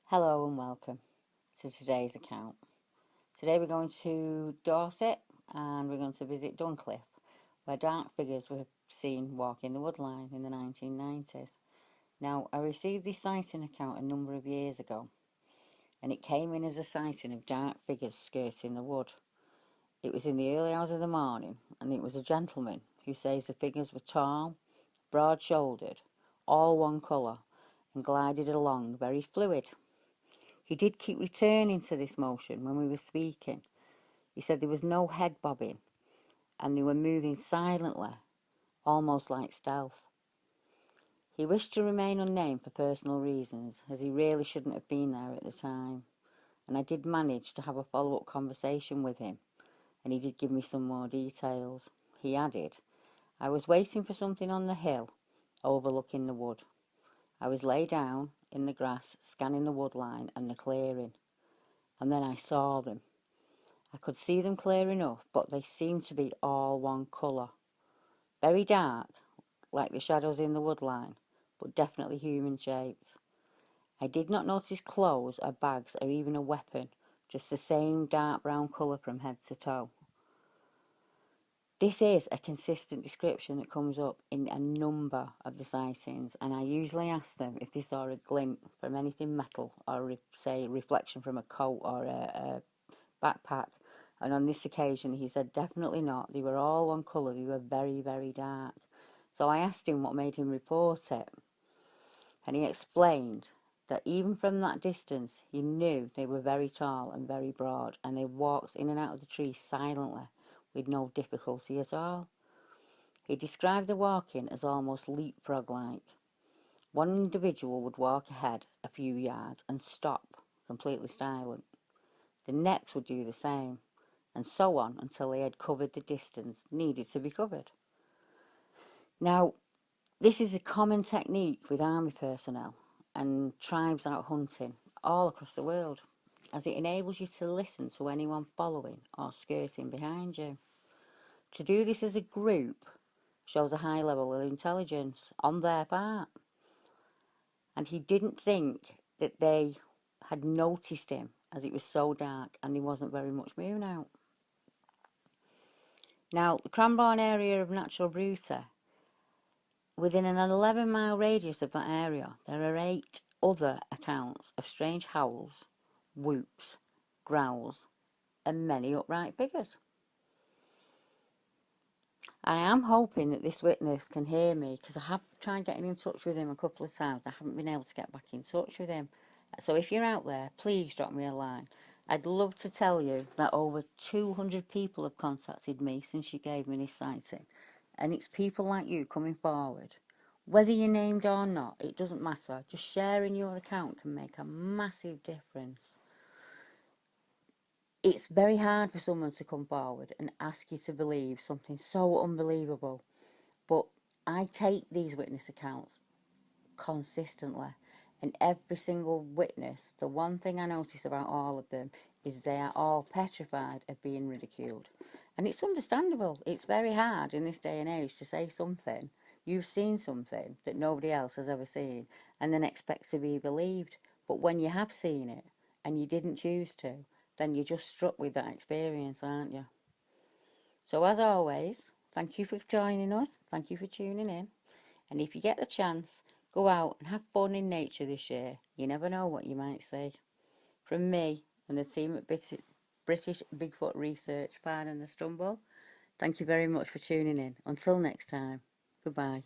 Hello and welcome to today's account. Today we're going to Dorset and we're going to visit Duncliffle, where dark figures were seen walking the woodline in the 1990s. Now, I received this sighting account a number of years ago, and it came in as a sighting of dark figures skirting the wood. It was in the early hours of the morning, and it was a gentleman who says the figures were tall, broad-shouldered, all one colour, and glided along very fluid. He did keep returning to this motion when we were speaking. He said there was no head bobbing and they were moving silently, almost like stealth. He wished to remain unnamed for personal reasons, as he really shouldn't have been there at the time. And I did manage to have a follow-up conversation with him, and he did give me some more details. He added, "I was waiting for something on the hill overlooking the wood. I was laid down in the grass, scanning the woodline and the clearing, and then I saw them. I could see them clear enough, but they seemed to be all one colour. Very dark, like the shadows in the woodline, but definitely human shaped. I did not notice clothes or bags or even a weapon, just the same dark brown colour from head to toe." This is a consistent description that comes up in a number of the sightings, and I usually ask them if they saw a glint from anything metal or, say, reflection from a coat or a backpack. And on this occasion, he said definitely not. They were all one colour. They were very, very dark. So I asked him what made him report it, and he explained that even from that distance, he knew they were very tall and very broad, and they walked in and out of the trees silently, with no difficulty at all. He described the walking as almost leapfrog-like. One individual would walk ahead a few yards and stop, completely silent. The next would do the same, and so on until they had covered the distance needed to be covered. Now, this is a common technique with army personnel and tribes out hunting all across the world, as it enables you to listen to anyone following or skirting behind you. To do this as a group shows a high level of intelligence on their part. And he didn't think that they had noticed him, as it was so dark and there wasn't very much moon out. Now, the Cranbourne area of Natural Beauty, within an 11-mile radius of that area, there are 8 other accounts of strange howls, whoops, growls, and many upright figures. I am hoping that this witness can hear me, because I have tried getting in touch with him a couple of times. I haven't been able to get back in touch with him. So if you're out there, please drop me a line. I'd love to tell you that over 200 people have contacted me since you gave me this sighting. And it's people like you coming forward. Whether you're named or not, it doesn't matter. Just sharing your account can make a massive difference. It's very hard for someone to come forward and ask you to believe something so unbelievable. But I take these witness accounts consistently, and every single witness, the one thing I notice about all of them is they are all petrified of being ridiculed. And it's understandable. It's very hard in this day and age to say something. You've seen something that nobody else has ever seen and then expect to be believed. But when you have seen it and you didn't choose to, then you're just struck with that experience, aren't you? So as always, thank you for joining us. Thank you for tuning in. And if you get the chance, go out and have fun in nature this year. You never know what you might see. From me and the team at British Bigfoot Research, Pardon the Stumble, thank you very much for tuning in. Until next time, goodbye.